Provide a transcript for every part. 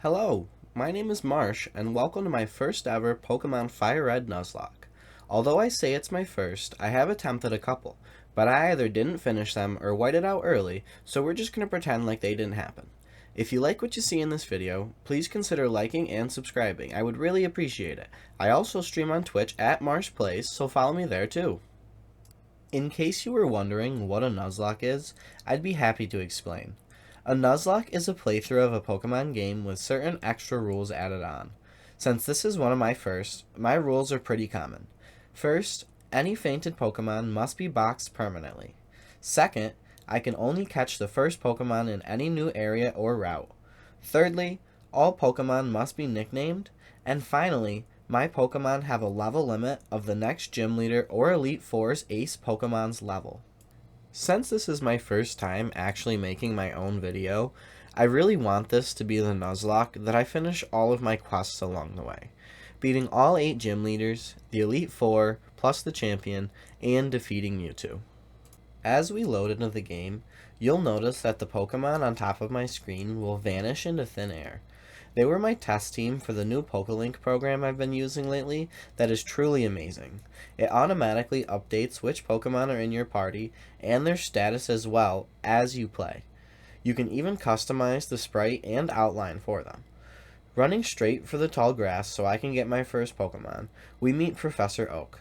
Hello, my name is Marsh, and welcome to my first ever Pokemon Fire Red Nuzlocke. Although I say it's my first, I have attempted a couple, but I either didn't finish them or whited out early, so we're just going to pretend like they didn't happen. If you like what you see in this video, please consider liking and subscribing. I would really appreciate it. I also stream on Twitch at Marsh Plays, so follow me there too. In case you were wondering what a Nuzlocke is, I'd be happy to explain. A Nuzlocke is a playthrough of a Pokemon game with certain extra rules added on. Since this is one of my first, my rules are pretty common. First, any fainted Pokemon must be boxed permanently. Second, I can only catch the first Pokemon in any new area or route. Thirdly, all Pokemon must be nicknamed. And finally, my Pokemon have a level limit of the next gym leader or Elite Four's ace Pokemon's level. Since this is my first time actually making my own video, I really want this to be the Nuzlocke that I finish all of my quests along the way, beating all 8 gym leaders, the Elite Four, plus the champion, and defeating Mewtwo. As we load into the game, you'll notice that the Pokemon on top of my screen will vanish into thin air. They were my test team for the new PokeLink program I've been using lately that is truly amazing. It automatically updates which Pokemon are in your party and their status as well as you play. You can even customize the sprite and outline for them. Running straight for the tall grass so I can get my first Pokemon, we meet Professor Oak.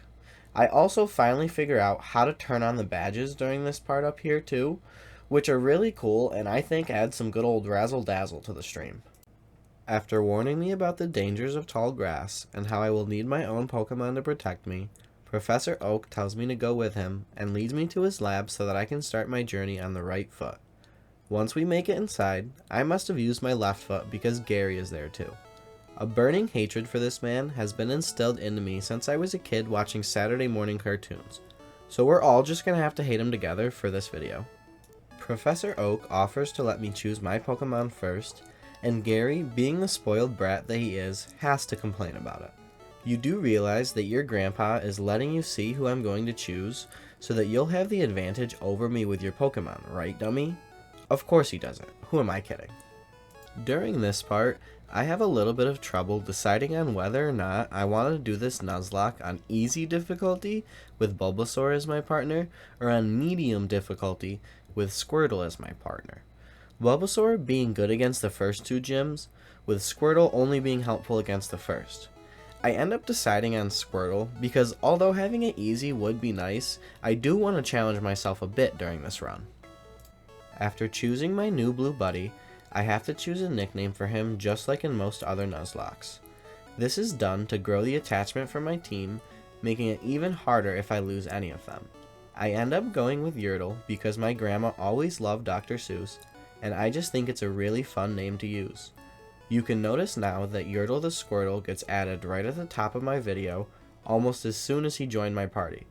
I also finally figure out how to turn on the badges during this part up here too, which are really cool and I think add some good old razzle dazzle to the stream. After warning me about the dangers of tall grass and how I will need my own Pokemon to protect me, Professor Oak tells me to go with him and leads me to his lab so that I can start my journey on the right foot. Once we make it inside, I must have used my left foot because Gary is there too. A burning hatred for this man has been instilled into me since I was a kid watching Saturday morning cartoons, so we're all just gonna have to hate him together for this video. Professor Oak offers to let me choose my Pokemon first, and Gary, being the spoiled brat that he is, has to complain about it. You do realize that your grandpa is letting you see who I'm going to choose so that you'll have the advantage over me with your Pokemon, right, dummy? Of course he doesn't. Who am I kidding? During this part, I have a little bit of trouble deciding on whether or not I want to do this Nuzlocke on easy difficulty with Bulbasaur as my partner or on medium difficulty with Squirtle as my partner. Bulbasaur being good against the first 2 gyms, with Squirtle only being helpful against the first. I end up deciding on Squirtle because although having it easy would be nice, I do want to challenge myself a bit during this run. After choosing my new blue buddy, I have to choose a nickname for him just like in most other Nuzlockes. This is done to grow the attachment for my team, making it even harder if I lose any of them. I end up going with Yertle because my grandma always loved Dr. Seuss, and I just think it's a really fun name to use. You can notice now that Yertle the Squirtle gets added right at the top of my video almost as soon as he joined my party.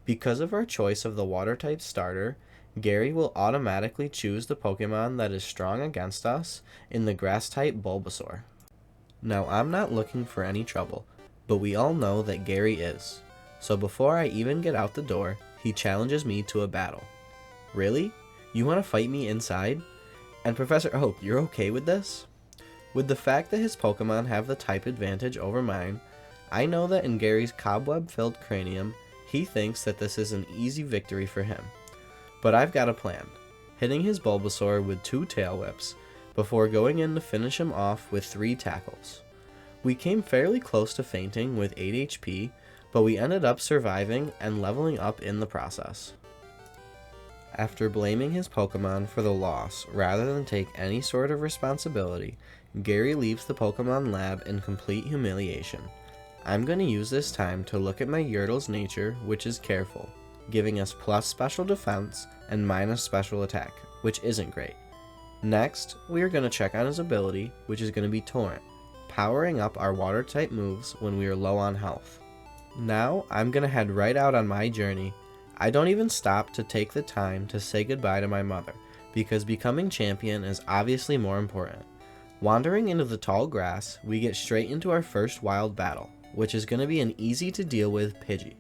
Because of our choice of the water type starter, Gary will automatically choose the Pokemon that is strong against us in the grass type Bulbasaur. Now I'm not looking for any trouble, but we all know that Gary is. So before I even get out the door, he challenges me to a battle. Really? You want to fight me inside? And Professor Oak, you're okay with this? With the fact that his Pokemon have the type advantage over mine, I know that in Gary's cobweb-filled cranium, he thinks that this is an easy victory for him. But I've got a plan, hitting his Bulbasaur with 2 tail whips, before going in to finish him off with 3 tackles. We came fairly close to fainting with 8 HP, but we ended up surviving and leveling up in the process. After blaming his Pokemon for the loss rather than take any sort of responsibility, Gary leaves the Pokemon lab in complete humiliation. I'm going to use this time to look at my Yertle's nature, which is careful, giving us plus special defense and minus special attack, which isn't great. Next, we are going to check on his ability, which is going to be Torrent, powering up our water type moves when we are low on health. Now, I'm going to head right out on my journey. I don't even stop to take the time to say goodbye to my mother, because becoming champion is obviously more important. Wandering into the tall grass, we get straight into our first wild battle, which is going to be an easy to deal with Pidgey.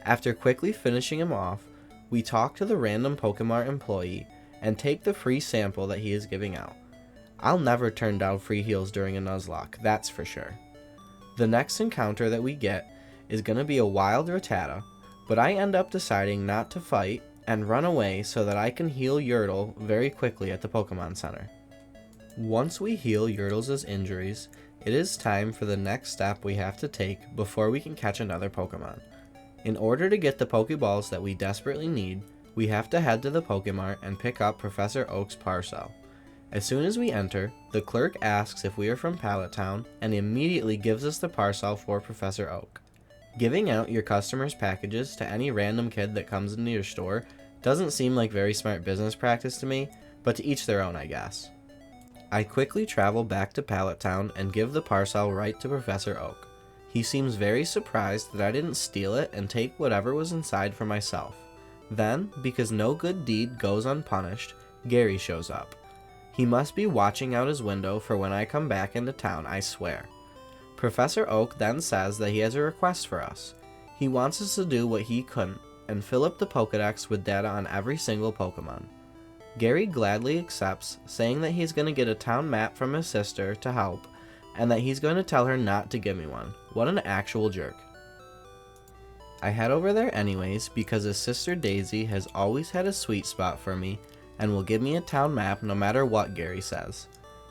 After quickly finishing him off, we talk to the random Pokemon employee and take the free sample that he is giving out. I'll never turn down free heals during a Nuzlocke, that's for sure. The next encounter that we get is going to be a wild Rattata, but I end up deciding not to fight and run away so that I can heal Yertle very quickly at the Pokemon Center. Once we heal Yertle's injuries, it is time for the next step we have to take before we can catch another Pokemon. In order to get the Pokeballs that we desperately need, we have to head to the Pokemart and pick up Professor Oak's parcel. As soon as we enter, the clerk asks if we are from Pallet Town and immediately gives us the parcel for Professor Oak. Giving out your customers' packages to any random kid that comes into your store doesn't seem like very smart business practice to me, but to each their own, I guess. I quickly travel back to Pallet Town and give the parcel right to Professor Oak. He seems very surprised that I didn't steal it and take whatever was inside for myself. Then, because no good deed goes unpunished, Gary shows up. He must be watching out his window for when I come back into town, I swear. Professor Oak then says that he has a request for us. He wants us to do what he couldn't and fill up the Pokedex with data on every single Pokemon. Gary gladly accepts, saying that he's going to get a town map from his sister to help, and that he's going to tell her not to give me one. What an actual jerk. I head over there anyways because his sister Daisy has always had a sweet spot for me and will give me a town map no matter what Gary says.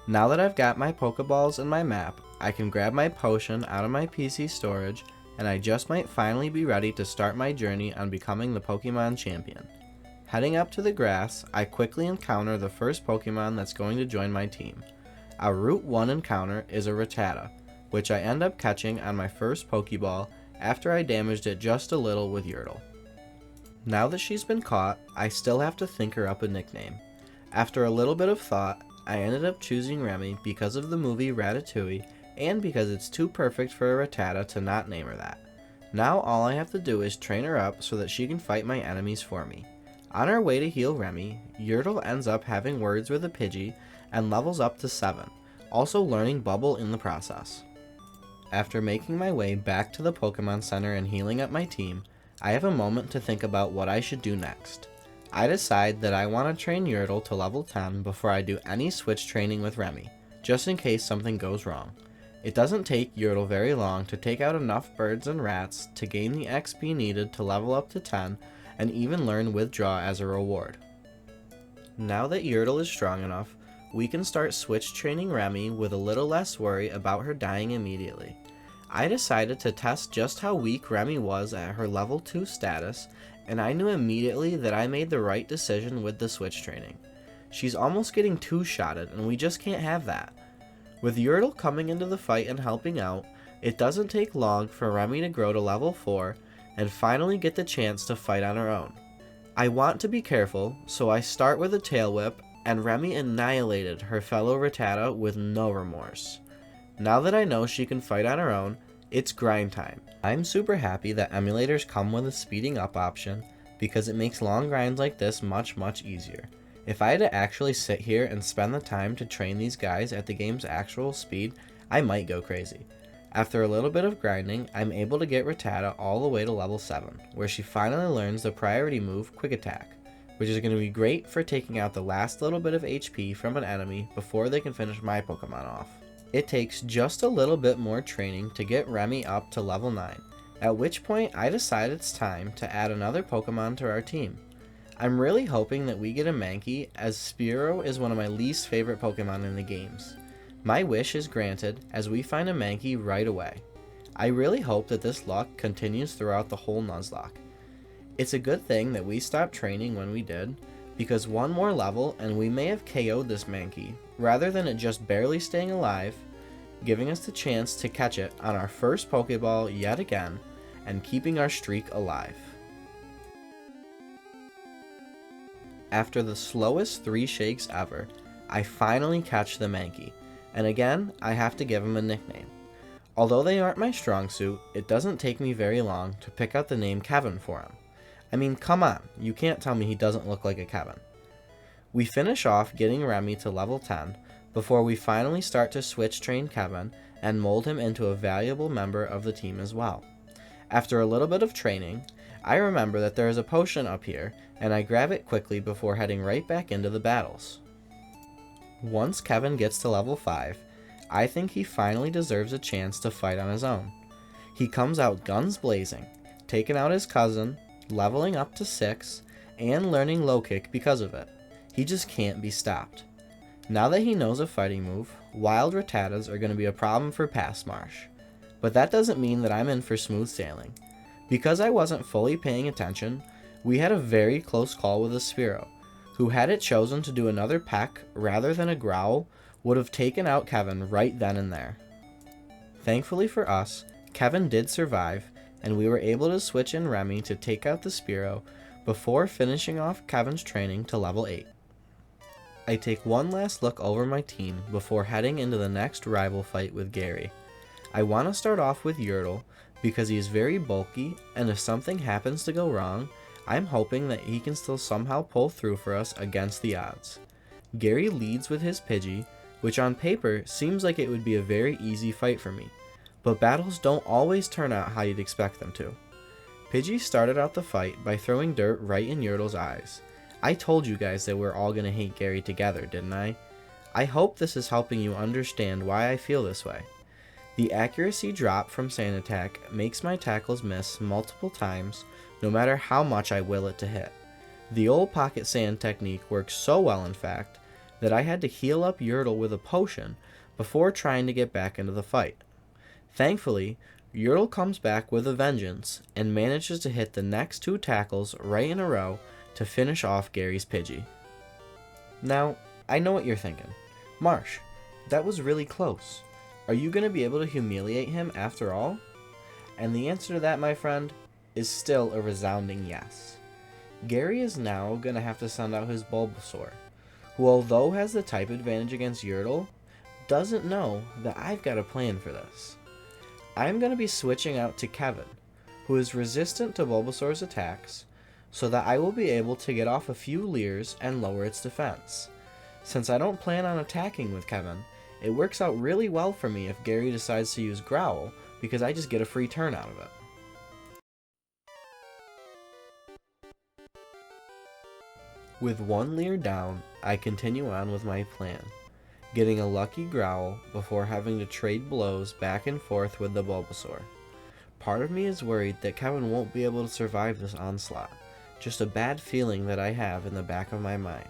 Now that I've got my Pokeballs and my map, I can grab my potion out of my PC storage, and I just might finally be ready to start my journey on becoming the Pokemon champion. Heading up to the grass, I quickly encounter the first Pokemon that's going to join my team. Our Route 1 encounter is a Rattata, which I end up catching on my first Pokeball after I damaged it just a little with Yertle. Now that she's been caught, I still have to think her up a nickname. After a little bit of thought, I ended up choosing Remy because of the movie Ratatouille and because it's too perfect for a Rattata to not name her that. Now all I have to do is train her up so that she can fight my enemies for me. On our way to heal Remy, Yertle ends up having words with a Pidgey and levels up to 7, also learning Bubble in the process. After making my way back to the Pokemon Center and healing up my team, I have a moment to think about what I should do next. I decide that I want to train Yertle to level 10 before I do any switch training with Remy, just in case something goes wrong. It doesn't take Yertle very long to take out enough birds and rats to gain the XP needed to level up to 10 and even learn Withdraw as a reward. Now that Yertle is strong enough, we can start switch training Remy with a little less worry about her dying immediately. I decided to test just how weak Remy was at her level 2 status, and I knew immediately that I made the right decision with the switch training. She's almost getting 2-shotted, and we just can't have that. With Yertle coming into the fight and helping out, it doesn't take long for Remy to grow to level 4 and finally get the chance to fight on her own. I want to be careful, so I start with a Tail Whip, and Remy annihilated her fellow Rattata with no remorse. Now that I know she can fight on her own, it's grind time. I'm super happy that emulators come with a speeding up option because it makes long grinds like this much easier. If I had to actually sit here and spend the time to train these guys at the game's actual speed, I might go crazy. After a little bit of grinding, I'm able to get Rattata all the way to level 7, where she finally learns the priority move Quick Attack, which is going to be great for taking out the last little bit of HP from an enemy before they can finish my Pokemon off. It takes just a little bit more training to get Remy up to level 9, at which point I decide it's time to add another Pokemon to our team. I'm really hoping that we get a Mankey, as Spearow is one of my least favorite Pokemon in the games. My wish is granted as we find a Mankey right away. I really hope that this luck continues throughout the whole Nuzlocke. It's a good thing that we stopped training when we did, because one more level and we may have KO'd this Mankey, rather than it just barely staying alive, giving us the chance to catch it on our first Pokeball yet again, and keeping our streak alive. After the slowest 3 shakes ever, I finally catch the Mankey, and again, I have to give him a nickname. Although they aren't my strong suit, it doesn't take me very long to pick out the name Kevin for him. I mean, come on, you can't tell me he doesn't look like a Kevin. We finish off getting Remy to level 10 before we finally start to switch train Kevin and mold him into a valuable member of the team as well. After a little bit of training, I remember that there is a potion up here and I grab it quickly before heading right back into the battles. Once Kevin gets to level 5, I think he finally deserves a chance to fight on his own. He comes out guns blazing, taking out his cousin, leveling up to 6, and learning low kick because of it. He just can't be stopped. Now that he knows a fighting move, wild Rattatas are going to be a problem for past Marsh. But that doesn't mean that I'm in for smooth sailing. Because I wasn't fully paying attention, we had a very close call with a Spearow, who had it chosen to do another peck rather than a growl, would have taken out Kevin right then and there. Thankfully for us, Kevin did survive, and we were able to switch in Remy to take out the Spearow before finishing off Kevin's training to level 8. I take one last look over my team before heading into the next rival fight with Gary. I want to start off with Yertle because he is very bulky, and if something happens to go wrong, I'm hoping that he can still somehow pull through for us against the odds. Gary leads with his Pidgey, which on paper seems like it would be a very easy fight for me, but battles don't always turn out how you'd expect them to. Pidgey started out the fight by throwing dirt right in Yertle's eyes. I told you guys that we're all gonna hate Gary together, didn't I? I hope this is helping you understand why I feel this way. The accuracy drop from Sand Attack makes my tackles miss multiple times, no matter how much I will it to hit. The old Pocket Sand technique works so well, in fact, that I had to heal up Yertle with a potion before trying to get back into the fight. Thankfully, Yertle comes back with a vengeance and manages to hit the next 2 tackles right in a row to finish off Gary's Pidgey. Now, I know what you're thinking. Marsh, that was really close. Are you going to be able to humiliate him after all? And the answer to that, my friend, is still a resounding yes. Gary is now going to have to send out his Bulbasaur, who although has the type advantage against Yertle, doesn't know that I've got a plan for this. I'm going to be switching out to Kevin, who is resistant to Bulbasaur's attacks, so that I will be able to get off a few Leers and lower its defense. Since I don't plan on attacking with Kevin, it works out really well for me if Gary decides to use Growl, because I just get a free turn out of it. With 1 Leer down, I continue on with my plan, getting a lucky Growl before having to trade blows back and forth with the Bulbasaur. Part of me is worried that Kevin won't be able to survive this onslaught, just a bad feeling that I have in the back of my mind.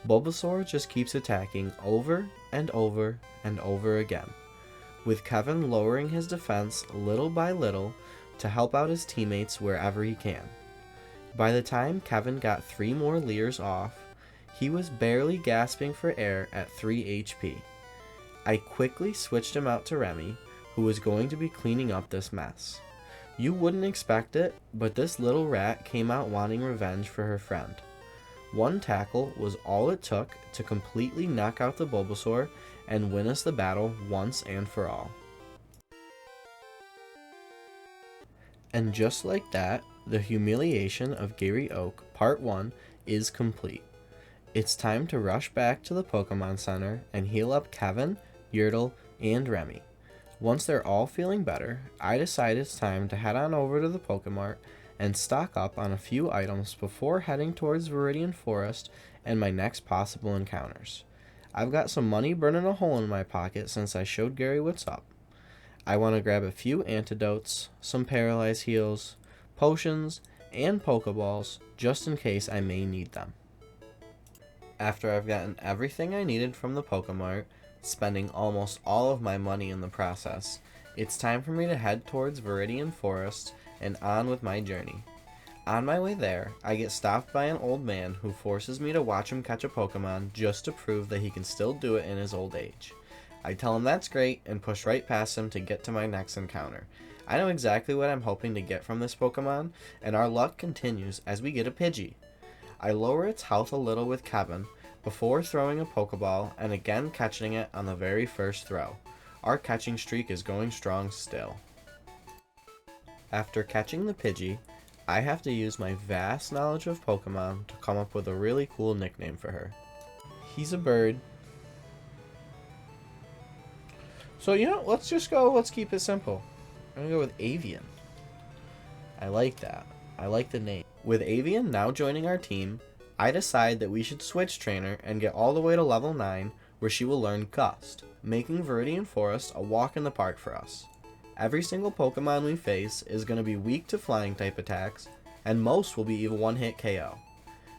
Bulbasaur just keeps attacking over and over and over again, with Kevin lowering his defense little by little to help out his teammates wherever he can. By the time Kevin got 3 more Leers off, he was barely gasping for air at 3 HP. I quickly switched him out to Remy, who was going to be cleaning up this mess. You wouldn't expect it, but this little rat came out wanting revenge for her friend. 1 tackle was all it took to completely knock out the Bulbasaur and win us the battle once and for all. And just like that, the humiliation of Gary Oak Part 1 is complete. It's time to rush back to the Pokemon Center and heal up Kevin, Yertle, and Remy. Once they're all feeling better, I decide it's time to head on over to the Pokemart and stock up on a few items before heading towards Viridian Forest and my next possible encounters. I've got some money burning a hole in my pocket since I showed Gary what's up. I want to grab a few antidotes, some paralyze heals, potions, and Pokeballs just in case I may need them. After I've gotten everything I needed from the Pokemart, spending almost all of my money in the process, it's time for me to head towards Viridian Forest and on with my journey. On my way there, I get stopped by an old man who forces me to watch him catch a Pokemon just to prove that he can still do it in his old age. I tell him that's great and push right past him to get to my next encounter. I know exactly what I'm hoping to get from this Pokemon, and our luck continues as we get a Pidgey. I lower its health a little with Kevin before throwing a Pokeball and again catching it on the very first throw. Our catching streak is going strong still. After catching the Pidgey, I have to use my vast knowledge of Pokemon to come up with a really cool nickname for her. He's a bird. So, let's keep it simple. I'm gonna go with Avian. I like that. I like the name. With Avian now joining our team, I decide that we should switch trainer and get all the way to level 9, where she will learn Gust, making Viridian Forest a walk in the park for us. Every single Pokemon we face is going to be weak to flying type attacks, and most will be even one-hit KO.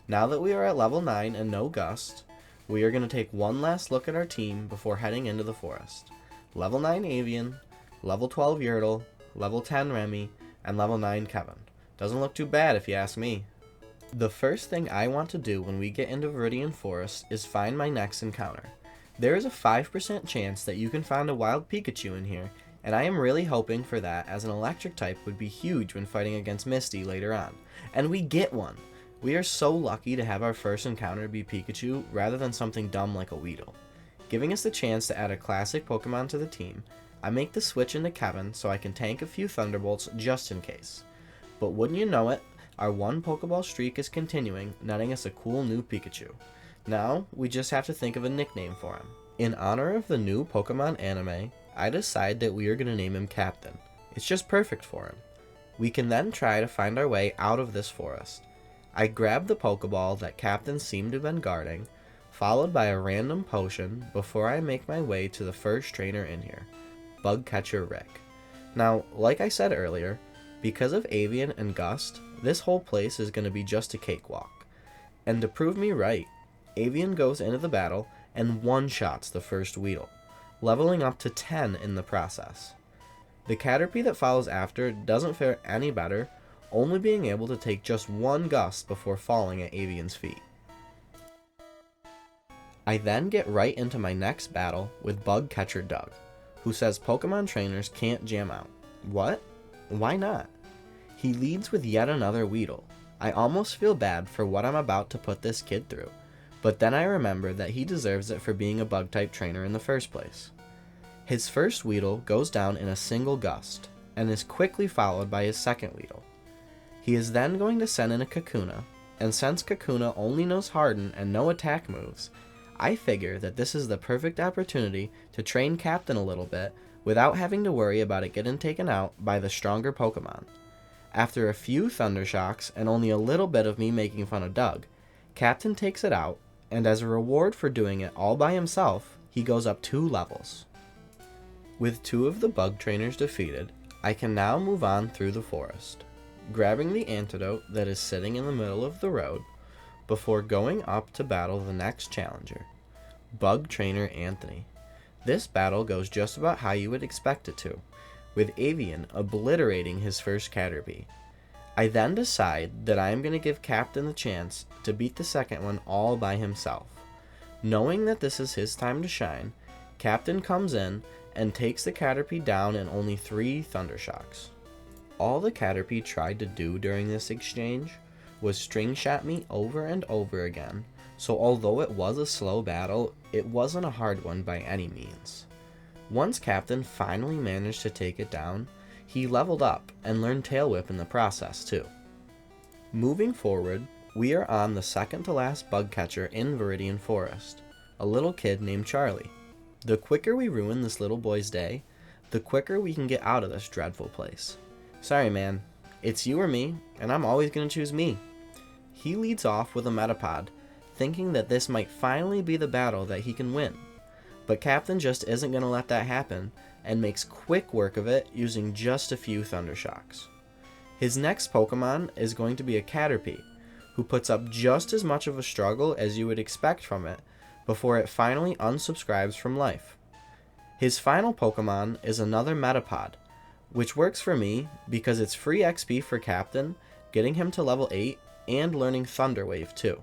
Now that we are at level 9 and no Gust, we are going to take one last look at our team before heading into the forest. Level 9 Avian, level 12 Yurtle, level 10 Remy, and level 9 Kevin. Doesn't look too bad if you ask me. The first thing I want to do when we get into Viridian Forest is find my next encounter. There is a 5% chance that you can find a wild Pikachu in here, and I am really hoping for that, as an electric type would be huge when fighting against Misty later on. And we get one! We are so lucky to have our first encounter be Pikachu rather than something dumb like a Weedle. Giving us the chance to add a classic Pokemon to the team, I make the switch into Kevin so I can tank a few Thunderbolts just in case. But wouldn't you know it, our one Pokeball streak is continuing, netting us a cool new Pikachu. Now, we just have to think of a nickname for him. In honor of the new Pokemon anime, I decide that we are going to name him Captain. It's just perfect for him. We can then try to find our way out of this forest. I grab the Pokeball that Captain seemed to have been guarding, followed by a random potion before I make my way to the first trainer in here, Bugcatcher Rick. Now, like I said earlier, because of Avian and Gust, this whole place is going to be just a cakewalk. And to prove me right, Avian goes into the battle and one-shots the first Weedle, leveling up to 10 in the process. The Caterpie that follows after doesn't fare any better, only being able to take just one Gust before falling at Avian's feet. I then get right into my next battle with Bugcatcher Doug, who says Pokemon trainers can't jam out. What? Why not? He leads with yet another Weedle. I almost feel bad for what I'm about to put this kid through, but then I remember that he deserves it for being a Bug-type trainer in the first place. His first Weedle goes down in a single Gust, and is quickly followed by his second Weedle. He is then going to send in a Kakuna, and since Kakuna only knows Harden and no attack moves, I figure that this is the perfect opportunity to train Captain a little bit without having to worry about it getting taken out by the stronger Pokemon. After a few Thunder Shocks and only a little bit of me making fun of Doug, Captain takes it out, and as a reward for doing it all by himself, he goes up 2 levels. With 2 of the Bug trainers defeated, I can now move on through the forest, grabbing the antidote that is sitting in the middle of the road before going up to battle the next challenger, Bug Trainer Anthony. This battle goes just about how you would expect it to, with Avian obliterating his first Caterpie. I then decide that I am going to give Captain the chance to beat the second one all by himself. Knowing that this is his time to shine, Captain comes in and takes the Caterpie down in only 3 Thunder Shocks. All the Caterpie tried to do during this exchange was string shot me over and over again, so although it was a slow battle, it wasn't a hard one by any means. Once Captain finally managed to take it down, he leveled up and learned Tail Whip in the process too. Moving forward, we are on the second to last bug catcher in Viridian Forest, a little kid named Charlie. The quicker we ruin this little boy's day, the quicker we can get out of this dreadful place. Sorry man, it's you or me, and I'm always going to choose me. He leads off with a Metapod, thinking that this might finally be the battle that he can win. But Captain just isn't going to let that happen, and makes quick work of it using just a few Thunder Shocks. His next Pokemon is going to be a Caterpie, who puts up just as much of a struggle as you would expect from it, before it finally unsubscribes from life. His final Pokemon is another Metapod, which works for me because it's free XP for Captain, getting him to level 8, and learning Thunder Wave too.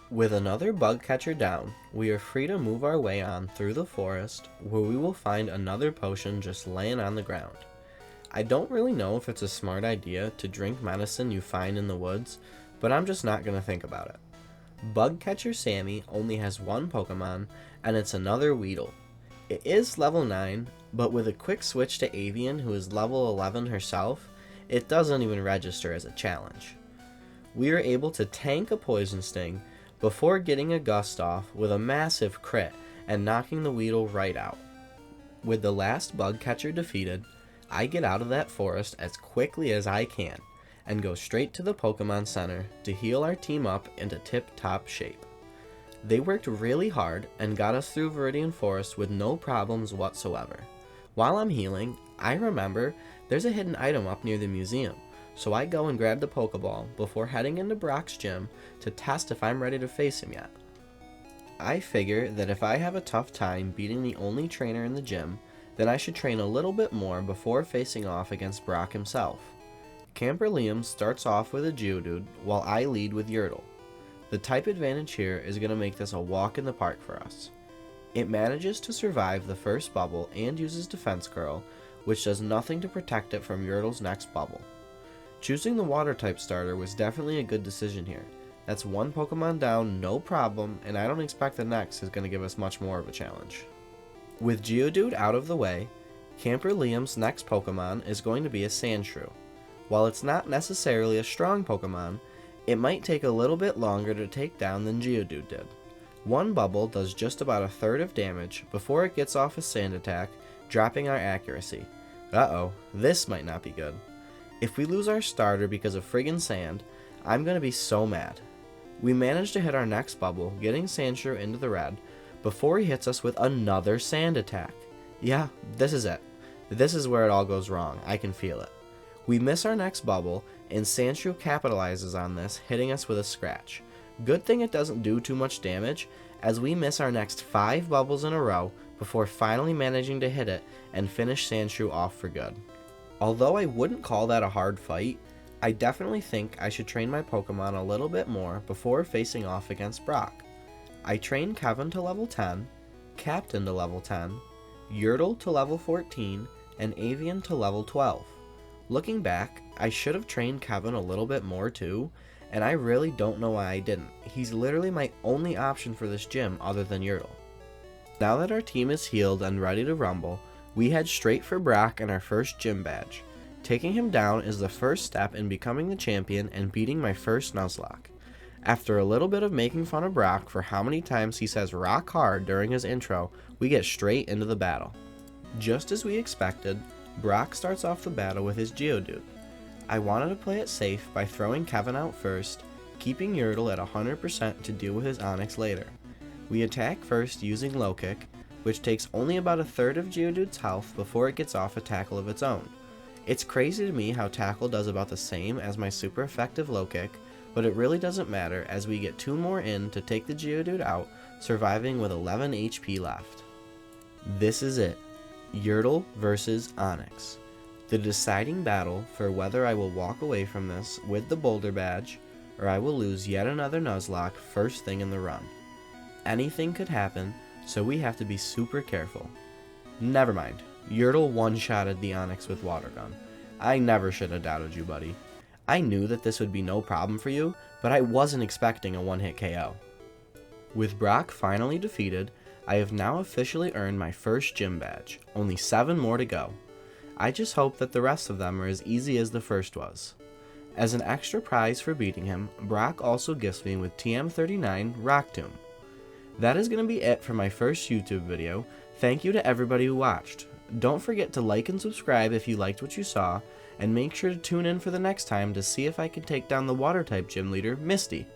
With another bug catcher down, we are free to move our way on through the forest, where we will find another potion just laying on the ground. I don't really know if it's a smart idea to drink medicine you find in the woods, but I'm just not going to think about it. Bug catcher Sammy only has one Pokemon, and it's another Weedle. It is level 9, but with a quick switch to Avian, who is level 11 herself, it doesn't even register as a challenge. We are able to tank a Poison Sting before getting a Gust off with a massive crit and knocking the Weedle right out. With the last bug catcher defeated, I get out of that forest as quickly as I can, and go straight to the Pokemon Center to heal our team up into tip-top shape. They worked really hard and got us through Viridian Forest with no problems whatsoever. While I'm healing, I remember there's a hidden item up near the museum, so I go and grab the Pokeball before heading into Brock's gym to test if I'm ready to face him yet. I figure that if I have a tough time beating the only trainer in the gym, then I should train a little bit more before facing off against Brock himself. Camper Liam starts off with a Geodude while I lead with Yertle. The type advantage here is going to make this a walk in the park for us. It manages to survive the first bubble and uses Defense Curl, which does nothing to protect it from Yertle's next bubble. Choosing the water type starter was definitely a good decision here. That's one Pokemon down, no problem, and I don't expect the next is going to give us much more of a challenge. With Geodude out of the way, Camper Liam's next Pokemon is going to be a Sandshrew. While it's not necessarily a strong Pokemon, it might take a little bit longer to take down than Geodude did. One bubble does just about a third of damage before it gets off a sand attack, dropping our accuracy. Uh-oh, this might not be good. If we lose our starter because of friggin' sand, I'm gonna be so mad. We managed to hit our next bubble, getting Sandshrew into the red, before he hits us with another sand attack. Yeah, this is it. This is where it all goes wrong, I can feel it. We miss our next bubble, and Sandshrew capitalizes on this, hitting us with a scratch. Good thing it doesn't do too much damage, as we miss our next 5 bubbles in a row before finally managing to hit it and finish Sandshrew off for good. Although I wouldn't call that a hard fight, I definitely think I should train my Pokemon a little bit more before facing off against Brock. I trained Kevin to level 10, Captain to level 10, Yertle to level 14, and Avian to level 12. Looking back, I should have trained Kevin a little bit more too, and I really don't know why I didn't. He's literally my only option for this gym other than Yertle. Now that our team is healed and ready to rumble, we head straight for Brock and our first gym badge. Taking him down is the first step in becoming the champion and beating my first Nuzlocke. After a little bit of making fun of Brock for how many times he says rock hard during his intro, we get straight into the battle. Just as we expected, Brock starts off the battle with his Geodude. I wanted to play it safe by throwing Kevin out first, keeping Yertle at 100% to deal with his Onix later. We attack first using Low Kick, which takes only about a third of Geodude's health before it gets off a tackle of its own. It's crazy to me how Tackle does about the same as my super effective Low Kick, but it really doesn't matter as we get 2 more in to take the Geodude out, surviving with 11 HP left. This is it. Yertle versus Onix. The deciding battle for whether I will walk away from this with the Boulder Badge, or I will lose yet another Nuzlocke first thing in the run. Anything could happen, so we have to be super careful. Never mind, Yertle one-shotted the Onix with Water Gun. I never should have doubted you, buddy. I knew that this would be no problem for you, but I wasn't expecting a one-hit KO. With Brock finally defeated, I have now officially earned my first gym badge, only 7 more to go. I just hope that the rest of them are as easy as the first was. As an extra prize for beating him, Brock also gifts me with TM39 Rock Tomb. That is going to be it for my first YouTube video. Thank you to everybody who watched. Don't forget to like and subscribe if you liked what you saw, and make sure to tune in for the next time to see if I can take down the water type gym leader, Misty.